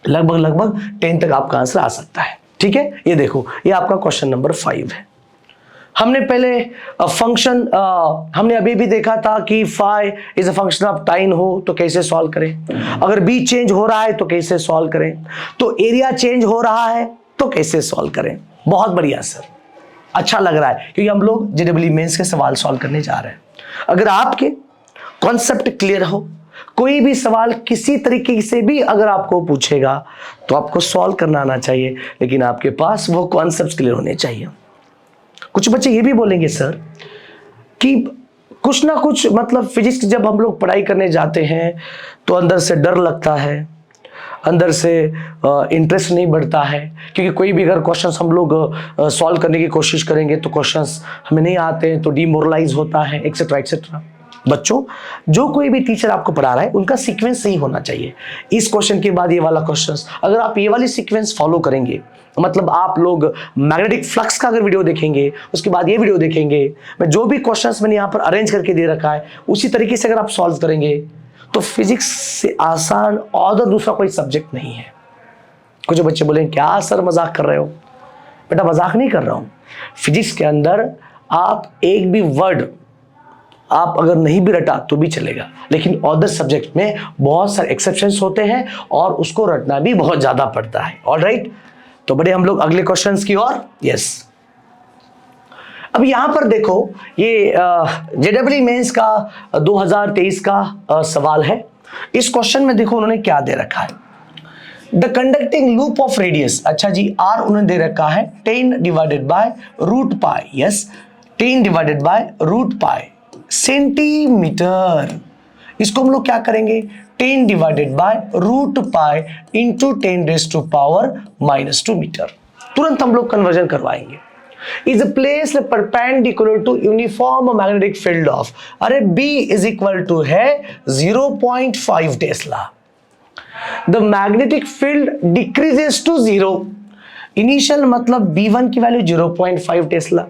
लगभग 10 तक आपका आंसर आ सकता है, ठीक है। ये देखो ये आपका क्वेश्चन नंबर 5 है। हमने पहले फंक्शन हमने अभी भी देखा था कि phi is a function of time हो तो कैसे सॉल्व करें, अगर बी चेंज हो रहा है तो कैसे सॉल्व करें, तो एरिया चेंज हो रहा है तो कैसे सॉल्व करें। बहुत बढ़िया सर, अच्छा लग रहा है, क्योंकि हम लोग जेडब्ल्यू मेंस के सवाल सॉल्व करने जा रहे हैं। अगर आपके कॉन्सेप्ट क्लियर हो, कोई भी सवाल किसी तरीके से भी अगर आपको पूछेगा तो आपको सॉल्व करना आना चाहिए, लेकिन आपके पास वो कॉन्सेप्ट क्लियर होने चाहिए। कुछ बच्चे ये भी बोलेंगे सर कि कुछ ना कुछ मतलब फिजिक्स जब हम लोग पढ़ाई करने जाते हैं तो अंदर से डर लगता है, अंदर से इंटरेस्ट नहीं बढ़ता है, क्योंकि कोई भी अगर क्वेश्चंस हम लोग सॉल्व करने की कोशिश करेंगे तो क्वेश्चंस हमें नहीं आते हैं तो डिमोरलाइज होता है, एक्सेट्रा एक्सेट्रा। बच्चों, जो कोई भी टीचर आपको पढ़ा रहा है उनका सीक्वेंस सही होना चाहिए। इस क्वेश्चन के बाद ये वाला क्वेश्चन, अगर आप ये वाली सीक्वेंस फॉलो करेंगे, मतलब आप लोग मैग्नेटिक फ्लक्स का अगर वीडियो देखेंगे, उसके बाद ये वीडियो देखेंगे, मैं जो भी क्वेश्चंस मैंने यहाँ पर अरेंज करके दे रखा है उसी तरीके से अगर आप सॉल्व करेंगे तो फिजिक्स से आसान और दूसरा कोई सब्जेक्ट नहीं है। कुछ बच्चे बोलेंगे क्या सर मजाक कर रहे हो? बेटा मजाक नहीं कर रहा हूँ। फिजिक्स के अंदर आप एक भी वर्ड आप अगर नहीं भी रटा तो भी चलेगा, लेकिन अदर सब्जेक्ट में बहुत सारे एक्सेप्शंस होते हैं और उसको रटना भी बहुत ज्यादा पड़ता है। ऑलराइट, तो बड़े हम लोग अगले क्वेश्चंस की ओर। यस, अब यहां पर देखो ये जेडब्ल्यू मेंस का 2023 का सवाल है। इस क्वेश्चन में देखो उन्होंने क्या दे रखा है, the conducting loop of radius, अच्छा जी आर उन्होंने दे रखा है 10 divided by root pi, yes 10 divided by root pi centimetre. इसको हम लोग क्या करेंगे, 10 divided by root pi into 10⁻⁻² metre. तुरंत हम लोग कन्वर्जन करवाएंगे। Is placed perpendicular to uniform magnetic field of, अरे B इज इक्वल टू है 0.5 tesla. The magnetic field decreases to 0। Initial मतलब B1 की वैल्यू 0.5 टेस्ला,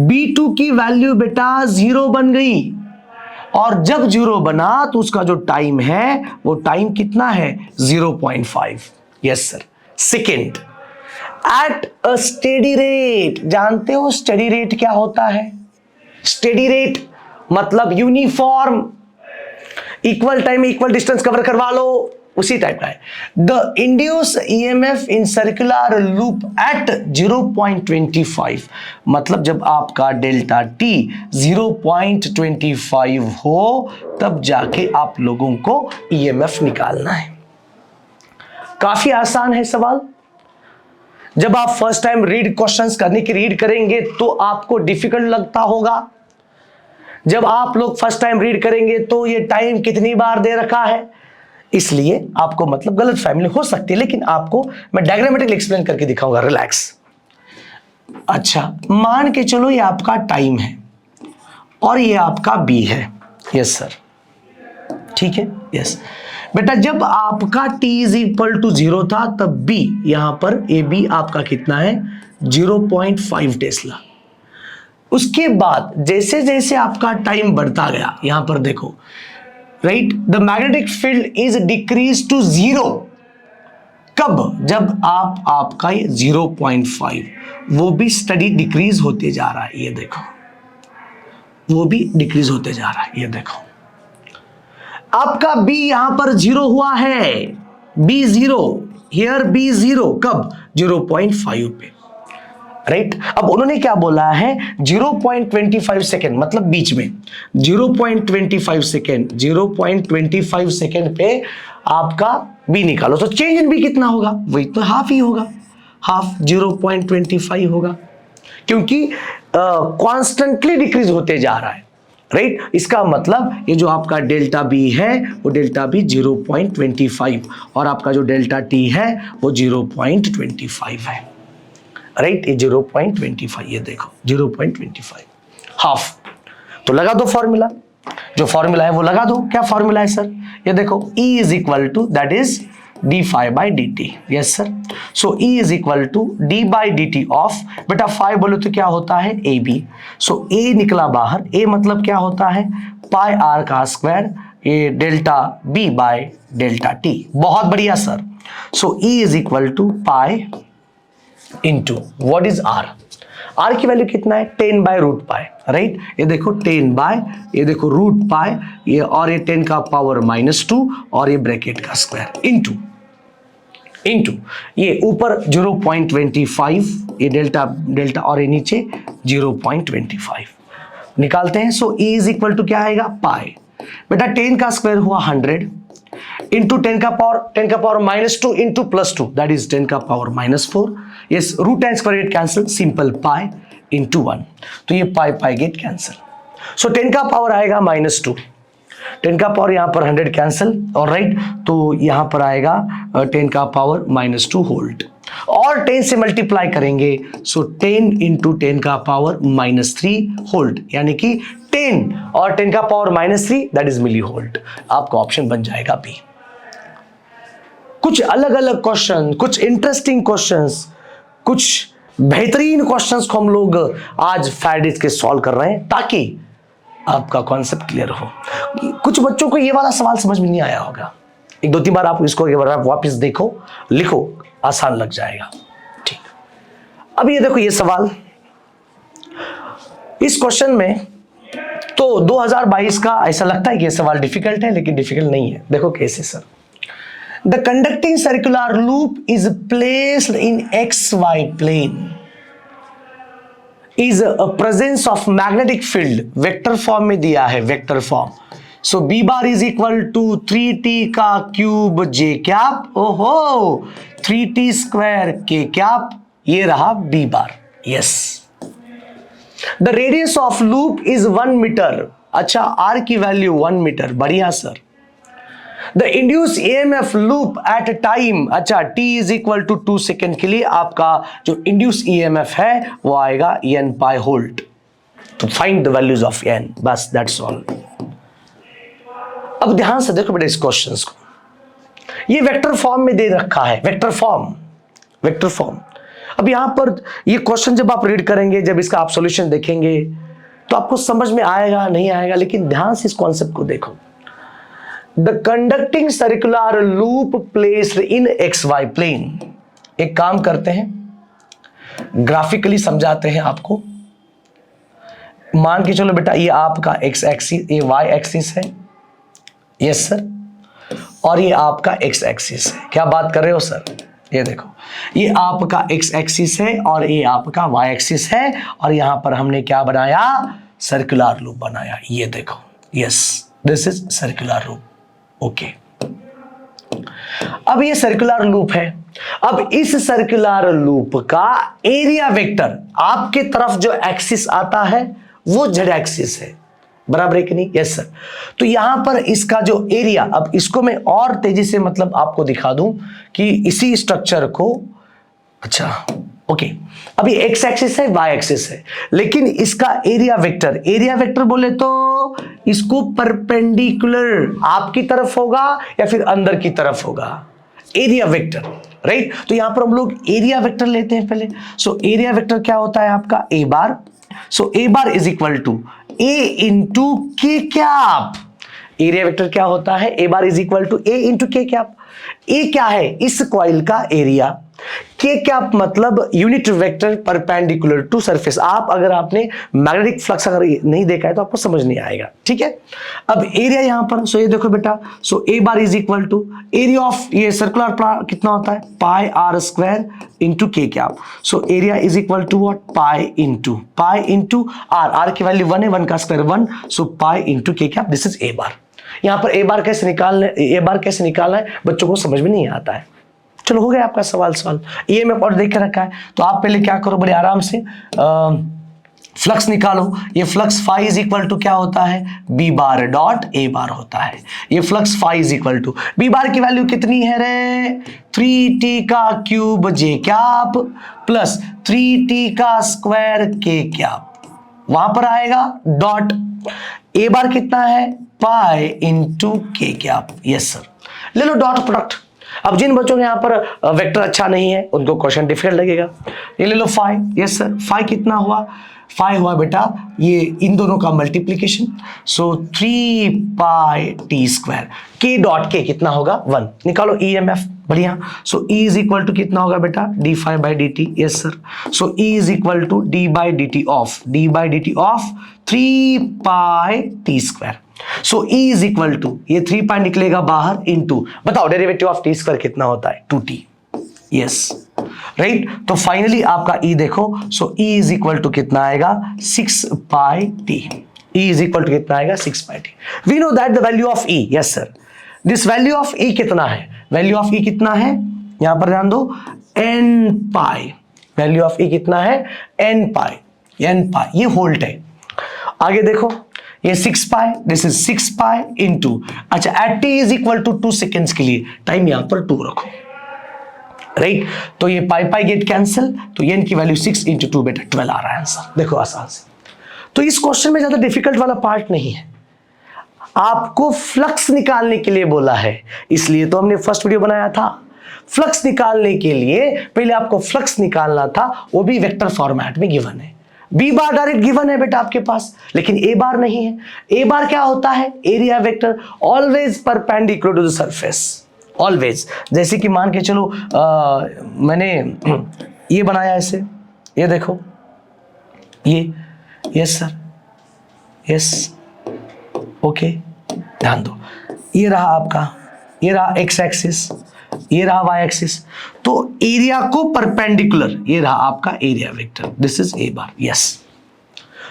B2 की वैल्यू बेटा 0 बन गई, और जब 0 बना तो उसका जो टाइम है वो टाइम कितना है 0.5। Yes sir, second at a steady rate. जानते हो स्टेडी रेट क्या होता है? स्टेडी रेट मतलब uniform, equal time equal distance cover करवा लो, उसी टाइप का है। The induce EMF in circular loop at 0.25, मतलब जब आपका डेल्टा टी 0.25 हो तब जाके आप लोगों को ईएमएफ निकालना है। काफी आसान है सवाल। जब आप फर्स्ट टाइम रीड क्वेश्चंस करने की रीड करेंगे तो आपको डिफिकल्ट लगता होगा, जब आप लोग फर्स्ट टाइम रीड करेंगे तो ये टाइम कितनी बार दे रखा है, इसलिए आपको मतलब गलत फहमी हो सकती है, लेकिन आपको मैं डायग्रामेटिकली एक्सप्लेन करके दिखाऊंगा, रिलैक्स। अच्छा, मान के चलो ये आपका टाइम है और ये आपका बी है। यस सर, ठीक है। यस बेटा, जब आपका t इज इक्वल टू 0 था तब b, यहां पर ए बी आपका कितना है 0.5 टेस्ला। उसके बाद जैसे जैसे आपका टाइम बढ़ता गया, यहां पर देखो right, the magnetic field is decrease to 0। कब? जब आपका ये 0.5 वो भी स्टडी डिक्रीज होते जा रहा है, ये देखो वो भी डिक्रीज होते जा रहा है, ये देखो आपका b यहां पर 0 हुआ है, b 0 हियर, b 0 कब 0.5 पे, राइट। अब उन्होंने क्या बोला है 0.25 सेकेंड, मतलब बीच में 0.25 सेकेंड, 0.25 सेकेंड पे आपका b निकालो, तो चेंज इन b कितना होगा, वही तो हाफ ही होगा, हाफ 0.25 होगा, क्योंकि कॉन्स्टेंटली डिक्रीज होते जा रहा है, राइट। इसका मतलब ये जो आपका डेल्टा बी है वो डेल्टा बी 0.25 और आपका जो डेल्टा टी है वो 0.25 है, राइट। ये 0.25, ये देखो 0.25 हाफ। तो लगा दो फॉर्मूला, जो फॉर्मूला है वो लगा दो। क्या फॉर्मूला है सर? ये देखो E is equal to that is D phi by D T. Yes sir, so E is equal to D by D T of, बेटा 5 बोलो तो क्या होता है ए बी, सो A निकला बाहर, A मतलब क्या होता है पाई आर का स्क्वायर, ये delta B by delta T. बहुत बढ़िया sir, so E is equal to pi into what is R, R की वैल्यू कितना है 10 बाय रूट पाई, राइट। ये देखो 10 बाय, ये देखो रूट पाई, ये और ये 10 का पावर -2 और ये ब्रैकेट का स्क्वायर इंटू ये ऊपर 0.25 ये डेल्टा डेल्टा और ये नीचे 0.25 निकालते हैं। सो ई इज इक्वल टू क्या आएगा, पाई। बेटा 10 का स्क्वायर हुआ 100 इंटू 10 का पावर -2 इंटू +2 दैट इज 10 का power -4। Yes, root and square get cancel, simple pi into 1, तो ये पाई पाई गेट कैंसिल। सो 10 का पावर आएगा -2, 10 का पावर यहाँ पर 100 कैंसिल, और राइट, तो यहाँ पर आएगा 10 का पावर -2 होल्ड, और 10 से मल्टीप्लाई करेंगे, सो 10 इंटू 10 का पावर -3 होल्ड, यानी कि 10 और 10 का power -3 that is milli volt. आपका ऑप्शन बन जाएगा बी। कुछ अलग अलग क्वेश्चन, कुछ इंटरेस्टिंग क्वेश्चंस, कुछ बेहतरीन क्वेश्चंस को हम लोग आज फ्राइडे के सॉल्व कर रहे हैं ताकि आपका कॉन्सेप्ट क्लियर हो। कुछ बच्चों को ये वाला सवाल समझ में नहीं आया होगा, 1-2-3 बार आप इसको एक बार वापस देखो, लिखो, आसान लग जाएगा। ठीक, अब ये देखो ये सवाल, इस क्वेश्चन में तो 2022 का ऐसा लगता है कि ये सवाल डिफिकल्ट है, लेकिन डिफिकल्ट नहीं है। देखो कैसे sir, the conducting circular loop is placed in XY plane is a presence of magnetic field, vector form में दिया है, vector form. So B bar is equal to 3t का क्यूब j कैप, ओहो 3t square k cap, ये रहा B bar. Yes, the radius of loop is 1 metre. अच्छा, r की वैल्यू 1 मीटर, बढ़िया sir. The induce EMF loop at time, अच्छा t is equal to 2 second के लिए आपका जो इंड्यूस EMF है वो आएगा n पाई होल्ट। तो find the values of n, बस दैट्स ऑल। अब ध्यान से देखो बेटा इस क्वेश्चंस को, ये वेक्टर फॉर्म में दे रखा है, वेक्टर फॉर्म। अब यहां पर ये क्वेश्चन जब आप रीड करेंगे, जब इसका आप सॉल्यूशन देखेंगे तो आपको समझ में आएगा नहीं आएगा, लेकिन ध्यान से इस कॉन्सेप्ट को देखो। The conducting circular loop placed in XY plane. एक काम करते हैं, ग्राफिकली समझाते हैं आपको। मान के चलो बेटा, ये आपका x एक्सिस, ये y एक्सिस है, यस सर, और ये आपका x एक्सिस है। क्या बात कर रहे हो सर? ये देखो, ये आपका x एक्सिस है और ये आपका y एक्सिस है, और यहां पर हमने क्या बनाया, सर्कुलर लूप बनाया। ये देखो, yes, this is circular loop. Okay, अब ये सर्कुलर लूप है। अब इस सर्कुलर लूप का एरिया वेक्टर, आपके तरफ जो एक्सिस आता है वो z एक्सिस है, बराबर है कि नहीं? Yes sir. तो यहां पर इसका जो एरिया, अब इसको मैं और तेजी से मतलब आपको दिखा दूं कि इसी स्ट्रक्चर को, अच्छा ओके, अभी x एक्सिस है, y एक्सिस है, लेकिन इसका एरिया वेक्टर बोले तो इसको परपेंडिकुलर आपकी तरफ होगा या फिर अंदर की तरफ होगा, एरिया वेक्टर, राइट। तो यहां पर हम लोग एरिया वेक्टर लेते हैं पहले। सो एरिया वेक्टर क्या होता है आपका, a bar. So a bar is equal to a into K cap. Area vector क्या होता है, a bar is equal to a into K cap. a क्या है, इस कॉइल का एरिया, के कैप मतलब unit vector perpendicular to surface. आप अगर आपने मैग्नेटिक फ्लक्स अगर नहीं देखा है तो आपको समझ नहीं आएगा, ठीक है। अब एरिया यहां पर, सो ये देखो बेटा, so a bar is equal to area of ये सर्कुलर कितना होता है, pi r square into K cap. So area is equal to what, pi into r की वैल्यू 1 है, 1 का square 1, so pi into K cap, this is a bar. यहां पर a बार कैसे निकालना है बच्चों को समझ में नहीं आता है। चलो, हो गया आपका सवाल सॉल्व। EMF और देख के रखा है, तो आप पहले क्या करो, बड़े आराम से फ्लक्स निकालो। ये flux phi is equal to क्या होता है, बी बार डॉट ए बार होता है। ये flux phi is equal to B bar की वैल्यू कितनी है रे, 3t का क्यूब जे कैप प्लस 3t का स्क्वायर के कैप, वहां पर आएगा डॉट ए बार कितना है, पाई into K cap. Yes sir, ले लो डॉट प्रोडक्ट। अब जिन बच्चों के यहाँ पर वेक्टर अच्छा नहीं है उनको क्वेश्चन डिफिकल्ट लगेगा। ये ले लो फाई, यस सर, फाई कितना हुआ, फाई हुआ बेटा ये इन दोनों का multiplication, so 3 pi T square, K dot K कितना होगा 1, निकालो EMF, बढ़िया। So E is equal to कितना होगा बेटा, D phi by D T, yes sir. So E is equal to D by D T of 3 pi T square. So E is equal to, ये 3 पाई निकलेगा बाहर, into, बताओ derivative of T square कितना होता है, 2t। Yes, right. तो finally आपका E देखो, so E is equal to कितना आएगा 6 pi t. E is equal to कितना आएगा 6 pi t. We know that the value of E, yes sir, this value of E कितना है, value of E कितना है, यहां पर ध्यान दो, n pi, value of E कितना है n पाई, ये होल्ट है। आगे देखो, ये 6 pi, this is 6 pi into, अच्छा at t is equal to 2 seconds के लिए टाइम यहां पर 2 रखो, राइट। तो ये पाई पाई गेट कैंसिल, तो n की वैल्यू 6 इंटू 2 बेटा 12 आ रहा है आंसर। देखो आसान से, तो इस क्वेश्चन में ज्यादा डिफिकल्ट वाला पार्ट नहीं है, आपको फ्लक्स निकालने के लिए बोला है, इसलिए तो हमने फर्स्ट वीडियो बनाया था। फ्लक्स निकालने के लिए पहले आपको फ्लक्स निकालना था, वो भी वेक्टर फॉर्मेट में गिवन है। बी बार डायरेक्ट गिवन है बेटा आपके पास, लेकिन ए बार नहीं है। ए बार क्या होता है, area vector always perpendicular to the surface, always. जैसे कि मान के चलो मैंने ये बनाया ऐसे, ये देखो ये, यस सर, यस, ओके, ध्यान दो, ये रहा आपका, ये रहा एक्स एक्सिस, ये रहा वाई एक्सिस, तो एरिया को परपेंडिकुलर ये रहा आपका area vector, this is a bar, yes.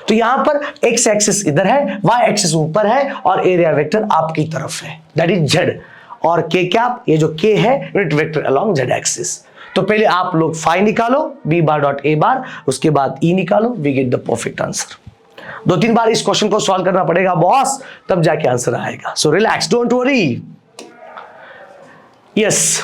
तो यहां पर एक्स एक्सिस इधर है, वाई एक्सिस ऊपर है, और एरिया वेक्टर आपकी तरफ है, दैट इज जेड। और के क्या, ये जो के है unit vector along Z axis. तो पहले आप लोग फाई निकालो, बी बार डॉट ए बार, उसके बाद ई निकालो, we get the perfect answer. 2-3 बार इस क्वेश्चन को सॉल्व करना पड़ेगा बॉस, तब जाके आंसर आएगा। So relax, don't worry, yes.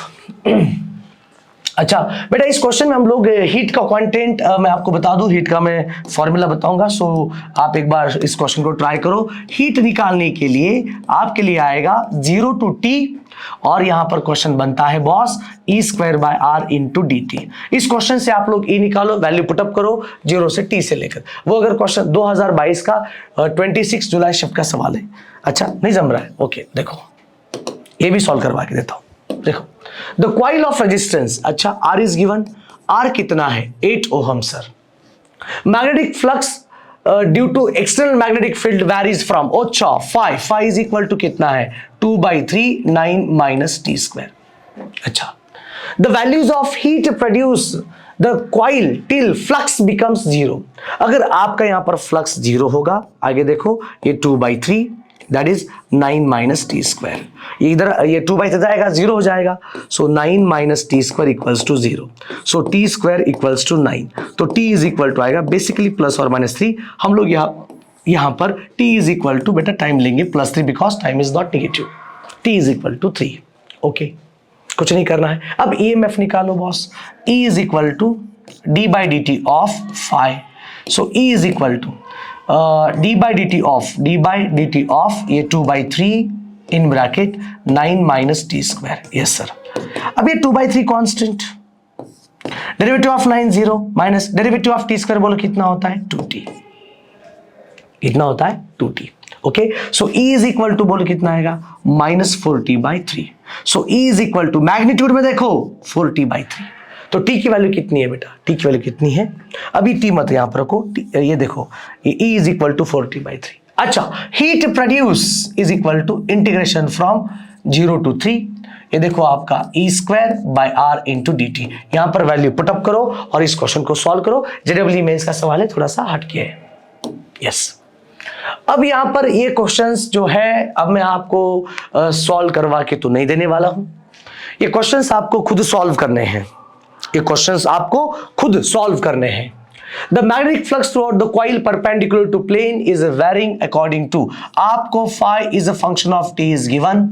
अच्छा बेटा, इस क्वेश्चन में हम लोग हीट का कंटेंट मैं आपको बता दूं, हीट का मैं फॉर्मूला बताऊंगा, सो आप एक बार इस क्वेश्चन को ट्राई करो। हीट निकालने के लिए आपके लिए आएगा 0 टू T, और यहां पर क्वेश्चन बनता है बॉस E²/R इंटू dt। इस क्वेश्चन से आप लोग E निकालो, वैल्यू पुटअप करो 0 से T से लेकर। वो अगर क्वेश्चन 2022 का 26 जुलाई शिफ्ट का सवाल है। अच्छा नहीं जम रहा है, ओके देखो ये भी सॉल्व करवा के देता हूं। देखो, द कॉइल ऑफ रेजिस्टेंस, अच्छा R इज गिवन, R कितना है 8 ohm sir. Magnetic flux due to external magnetic field varies from, अच्छा फाई इज इक्वल टू कितना है 2/3 9 माइनस t²। अच्छा, the values of heat produce the coil till flux becomes 0। अगर आपका यहां पर फ्लक्स 0 होगा, आगे देखो ये 2/3 दैट इज 9 माइनस t², ये इधर ये 2/3 जाएगा 0 हो जाएगा, so 9 minus t² equals to 0, so t² equals to 9, तो t इज इक्वल टू आएगा बेसिकली प्लस और माइनस 3। हम लोग यहां पर t इज इक्वल टू बेटा टाइम लेंगे +3 because time is not negative, t is equal to 3, okay कुछ नहीं करना है। अब EMF निकालो boss, E is equal to d/dt of phi, so E is equal to d/dt of ये 2/3 in bracket 9 minus t², yes sir. अब ये 2/3 constant, derivative of 9 0 minus derivative of t² बोलो कितना होता है 2t, कितना होता है 2t, okay. So E is equal to बोलो कितना आएगा -4t/3, so E is equal to magnitude में देखो 4t/3, तो t की वैल्यू कितनी है बेटा, t की वैल्यू कितनी है, अभी t मत यहां पर रखो, ये देखो ये E is equal to 4t/3। अच्छा, heat produce is equal to integration from 0 to 3, ये देखो आपका E²/R इंटू dt, यहां पर वैल्यू पुटअप करो और इस क्वेश्चन को सॉल्व करो। JEE मेंस का सवाल है, थोड़ा सा हटके है, यस। अब यहां पर ये क्वेश्चंस जो है, अब मैं आपको सॉल्व करवा के तो नहीं देने वाला हूं, ये क्वेश्चंस आपको खुद सॉल्व करने हैं, ये क्वेश्चंस आपको खुद सॉल्व करने हैं। The magnetic flux throughout the coil perpendicular to plane is varying according to, आपको phi is a function of t is given,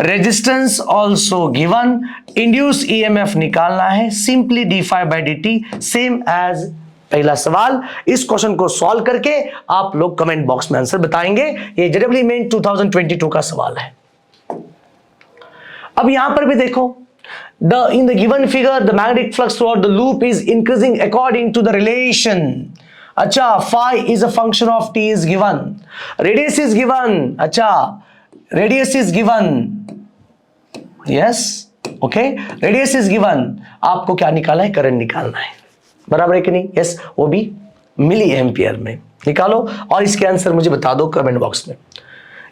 resistance also given, induced EMF निकालना है, simply d∅/dt same as पहला सवाल। इस question को solve करके आप लोग कमेंट बॉक्स में आंसर बताएंगे, ये JEE मेन 2022 का सवाल है। अब यहां पर भी देखो, in the given figure the magnetic flux throughout the loop is increasing according to the relation, अच्छा phi is a function of t is given, radius is given, अच्छा radius is given, yes okay, radius is given, आपको क्या निकालना है, current निकालना है, बराबर है कि नहीं, यस, वो भी मिली एम्पियर में निकालो और इसके आंसर मुझे बता दो कमेंट बॉक्स में।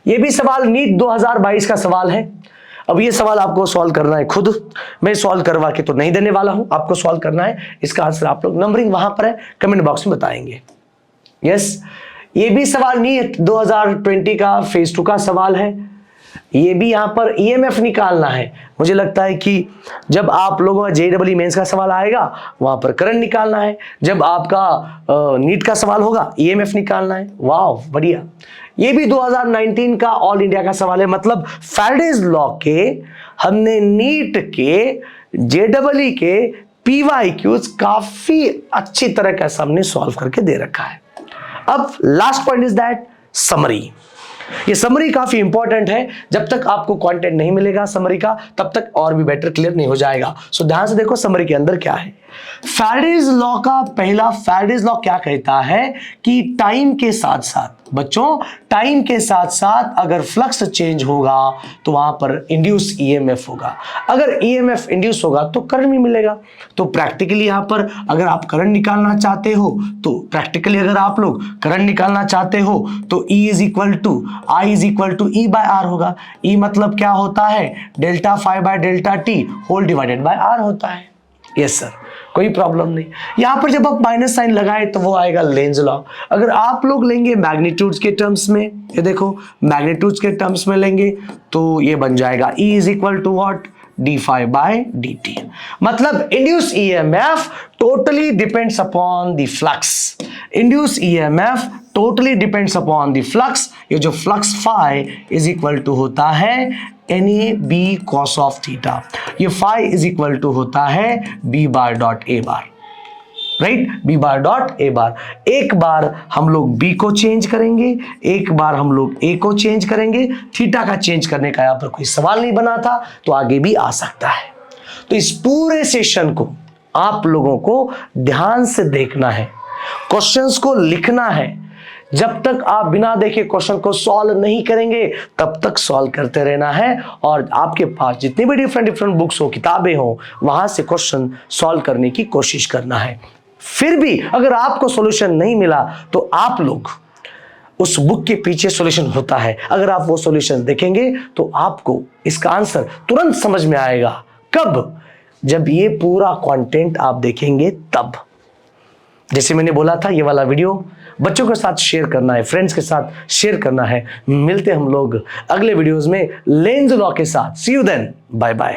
ये भी सवाल नीट 2022 का सवाल है। अब ये सवाल आपको सॉल्व करना है खुद, मैं सॉल्व करवा के तो नहीं देने वाला हूं, आपको सॉल्व करना है। इसका आंसर आप लोग नंबरिंग वहां पर है, कमेंट बॉक्स में बताएंगे। यस, ये भी सवाल नहीं है 2020 का फेज 2 का सवाल है, ये भी यहां पर ईएमएफ निकालना है। मुझे लगता है कि जब आप लोगों का जेईई मेंस का सवाल आएगा वहां पर करंट निकालना है, जब आपका नीट का सवाल होगा ईएमएफ निकालना है। वाह बढ़िया, ये भी 2019 का ऑल इंडिया का सवाल है। मतलब फैराडेज लॉ के हमने नीट के जेईई के पीवाईक्यूज काफी अच्छी तरह का हमने सॉल्व करके दे रखा है। अब last point is that summary. ये समरी काफी इंपॉर्टेंट है, जब तक आपको कंटेंट नहीं मिलेगा समरी का तब तक और भी बेटर क्लियर नहीं हो जाएगा। सो ध्यान से देखो समरी के अंदर क्या है। फैराडेज लॉ का पहला, फैराडेज लॉ क्या कहता है कि टाइम के साथ साथ बच्चों, टाइम के साथ साथ अगर फ्लक्स चेंज होगा तो वहां पर इंड्यूस ईएमएफ होगा, अगर ईएमएफ इंड्यूस होगा तो करंट भी मिलेगा। तो प्रैक्टिकली यहां पर अगर आप करंट निकालना चाहते हो तो प्रैक्टिकली अगर आप लोग करंट निकालना चाहते हो तो E is equal to I is equal to E by R होगा। E मतलब क्या होता है, delta phi by delta T whole divided by R होता है। यस सर, कोई प्रॉब्लम नहीं। यहां पर जब आप माइनस साइन लगाए तो वो आएगा लेंज लॉ। अगर आप लोग लेंगे मैग्नीट्यूड्स के टर्म्स में, ये देखो मैग्नीट्यूड्स के टर्म्स में लेंगे तो ये बन जाएगा E is equal to what, d5 by dt। मतलब induce EMF totally depends upon the flux. Induce EMF totally depends upon the flux. ये जो flux phi is equal to होता है NA B cos of theta. ये phi is equal to होता है B bar dot A bar, right, B bar dot A bar. एक बार हम लोग B को चेंज करेंगे, एक बार हम लोग A को चेंज करेंगे। थीटा का चेंज करने का यहाँ पर कोई सवाल नहीं बना था, तो आगे भी आ सकता है। तो इस पूरे सेशन को आप लोगों को ध्यान से देखना है, क्वेश्चंस को लिखना है। जब तक आप बिना देखे क्वेश्चन को सॉल्व नहीं करेंगे तब तक सॉल्व करते रहना है, और आपके पास जितनी भी डिफरेंट बुक्स हो, किताबें हो, वहां से क्वेश्चन सॉल्व करने की कोशिश करना है। फिर भी अगर आपको सॉल्यूशन नहीं मिला तो आप लोग उस बुक के पीछे सॉल्यूशन होता है, अगर आप वो सॉल्यूशन देखेंगे तो आपको इसका आंसर तुरंत समझ में आएगा। कब? जब ये पूरा कंटेंट आप देखेंगे तब। जैसे मैंने बोला था, ये वाला वीडियो बच्चों के साथ शेयर करना है, फ्रेंड्स के साथ शेयर करना है। मिलते हम लोग अगले वीडियोस में लेंज लॉ के साथ। सी यू देन, बाय बाय।